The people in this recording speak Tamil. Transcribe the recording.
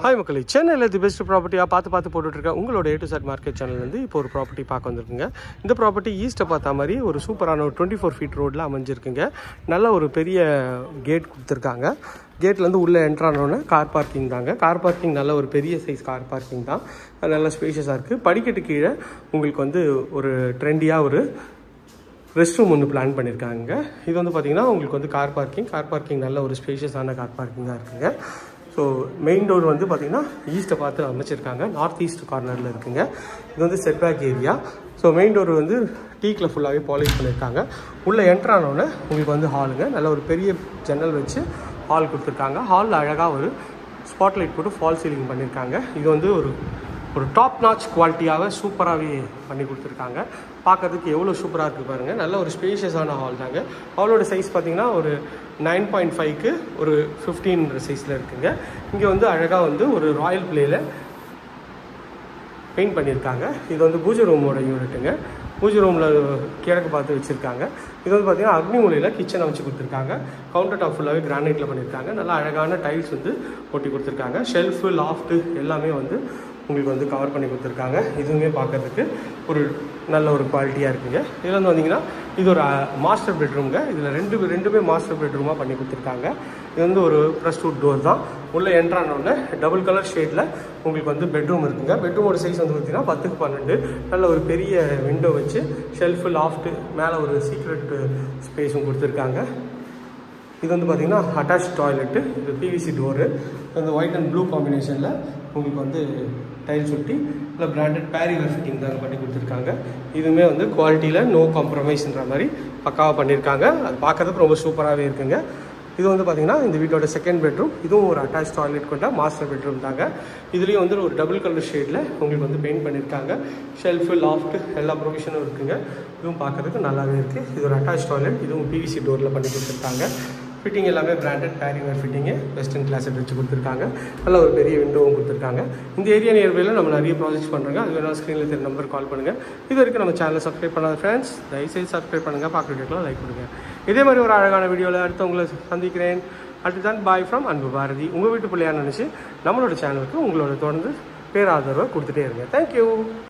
Hi மக்களே, சென்னையில் தி பெஸ்ட் ப்ராப்பர்ட்டியாக பார்த்து போட்டுட்ருக்கேன். உங்களோட A to Z மார்க்கெட் சேனல்லேருந்து இப்போ ஒரு ப்ராப்பர்ட்டி பார்க்க வந்திருக்குங்க. இந்த ப்ராப்பர்ட்டி ஈஸ்ட்டை பார்த்த மாதிரி ஒரு சூப்பரான ஒரு 24 ஃபீட் ரோடில் அமைஞ்சிருக்குங்க. நல்ல ஒரு பெரிய கேட் கொடுத்துருக்காங்க. கேட்லேருந்து உள்ளே என்ட்ரானோன்னு கார் பார்க்கிங் தாங்க. கார் பார்க்கிங் நல்ல ஒரு பெரிய சைஸ் கார் பார்க்கிங் தான். நல்ல ஸ்பேஷியஸாக இருக்குது. படிக்கட்டு கீழே உங்களுக்கு வந்து ஒரு ட்ரெண்டியாக ஒரு ரெஸ்ட் ரூம் ஒன்று பிளான் பண்ணியிருக்காங்க. இது வந்து பார்த்திங்கன்னா உங்களுக்கு வந்து கார் பார்க்கிங் நல்ல ஒரு ஸ்பேஷியஸான கார் பார்க்கிங்காக இருக்குங்க. ஸோ மெயின் டோர் வந்து பார்த்திங்கன்னா ஈஸ்ட்டை பார்த்து அமைச்சிருக்காங்க. நார்த் ஈஸ்ட் கார்னரில் இருக்குங்க. இது வந்து setback area. So main door வந்து டீக்கில் ஃபுல்லாகவே பாலிஷ் பண்ணியிருக்காங்க. உள்ளே என்ட்ரானோன்னே உங்களுக்கு வந்து ஹாலுங்க. நல்ல ஒரு பெரிய ஜன்னல் வச்சு ஹால் கொடுத்துருக்காங்க. ஹாலில் அழகாக ஒரு ஸ்பாட்லைட் போட்டு ஃபால் சீலிங் பண்ணியிருக்காங்க. இது வந்து ஒரு டாப் நாச் குவாலிட்டியாகவே சூப்பராகவே பண்ணி கொடுத்துருக்காங்க. பார்க்கறதுக்கு எவ்வளோ சூப்பராக இருக்குது பாருங்கள். நல்ல ஒரு ஸ்பேஷியஸான ஹால் தாங்க. ஹாலோட சைஸ் பார்த்திங்கன்னா ஒரு 9.5க்கு ஒரு 15 சைஸில் இருக்குங்க. இங்கே வந்து அழகாக வந்து ஒரு ராயல் பிளேயில் பெயிண்ட் பண்ணியிருக்காங்க. இது வந்து பூஜை ரூமோட யூனிட்டுங்க. பூஜை ரூமில் கிழக்கு பார்த்து வச்சுருக்காங்க. இது வந்து பார்த்திங்கன்னா அக்னி மூலையில் கிச்சனை வச்சு கொடுத்துருக்காங்க. கவுண்டர் டாப் ஃபுல்லாகவே கிரானைட்டில் பண்ணியிருக்காங்க. நல்லா அழகான டைல்ஸ் வந்து ஒட்டி கொடுத்துருக்காங்க. ஷெல்ஃபு லாஃப்ட்டு எல்லாமே வந்து உங்களுக்கு வந்து கவர் பண்ணி கொடுத்துருக்காங்க. இதுவுமே பார்க்குறதுக்கு ஒரு நல்ல ஒரு குவாலிட்டியாக இருக்குங்க. இதில் வந்து வந்தீங்கன்னா இது ஒரு மாஸ்டர் பெட்ரூம்ங்க. இதில் ரெண்டுமே மாஸ்டர் பெட்ரூமாக பண்ணி கொடுத்துருக்காங்க. இது வந்து ஒரு ப்ரெஸ் வுட் டோர் தான். உள்ளே என்ட்ரானோடனே டபுள் கலர் ஷேடில் உங்களுக்கு வந்து பெட்ரூம் இருக்குங்க. பெட்ரூமோட சைஸ் வந்து பார்த்திங்கன்னா 10க்கு 12. நல்ல ஒரு பெரிய விண்டோ வச்சு ஷெல்ஃபு லாஃப்ட்டு மேலே ஒரு சீக்ரெட் ஸ்பேஸும் கொடுத்துருக்காங்க. இது வந்து பார்த்திங்கன்னா அட்டாச் டாய்லெட்டு. இது பிவிசி டோரு. இந்த ஒயிட் அண்ட் ப்ளூ காம்பினேஷனில் உங்களுக்கு வந்து டைல்ஸ் ஒட்டி இல்லை பிராண்டட் பேரிவேர் ஃபிட்டிங் தான் பண்ணி கொடுத்துருக்காங்க. இதுவுமே வந்து குவாலிட்டியில் நோ காம்ப்ரமைஸ்ன்ற மாதிரி பக்காவாக பண்ணியிருக்காங்க. அது பார்க்கறதுக்கு ரொம்ப சூப்பராகவே இருக்குங்க. இது வந்து பார்த்திங்கன்னா இந்த வீட்டோட செகண்ட் பெட்ரூம். இதுவும் ஒரு அட்டாச் டாய்லெட் கொண்ட மாஸ்டர் பெட்ரூம் தாங்க. இதுலேயும் வந்து ஒரு டபுள் கலர் ஷேடில் உங்களுக்கு வந்து பெயிண்ட் பண்ணியிருக்காங்க. ஷெல்ஃபு லாஃப்ட்டு எல்லா ப்ரொவிஷனும் இருக்குங்க. இதுவும் பார்க்கறதுக்கு நல்லாவே இருக்குது. இது ஒரு அட்டாச் டாய்லெட். இதுவும் பிவிசி டோரில் பண்ணி கொடுத்துருக்காங்க. ஃபிட்டிங் எல்லாமே பிராண்டட் பேரிவேர் ஃபிட்டிங்கு வெஸ்டர்ன் கிளாஸில் வச்சு கொடுத்துருக்காங்க. நல்ல ஒரு பெரிய விண்டோவும் கொடுத்துருக்காங்க. இந்த ஏரியா நியர்பையில் நம்ம நிறைய ப்ராஜெக்ட்ஸ் பண்ணுறாங்க. அது வேணால் ஸ்க்ரீனில் தெரிய நம்பர் கால் பண்ணுங்கள். இது வரைக்கும் நம்ம சேனலை சப்ஸ்கிரைப் பண்ணாத ஃப்ரெண்ட்ஸ் தயவுசெய்து சப்ஸ்கிரைப் பண்ணுங்கள். பார்க்குற வீடியோக்கெலாம் லைக் பண்ணுங்கள். இதே மாதிரி ஒரு அழகான வீடியோவில் அடுத்து உங்களை சந்திக்கிறேன். அடுத்து தான் பாய் ஃப்ரம் அன்பு பாரதி. உங்கள் வீட்டு பிள்ளையான்னு நினச்சி நம்மளோட சேனலுக்கு உங்களோட தொடர்ந்து பேராதரவை கொடுத்துட்டே இருங்க. தேங்க்யூ.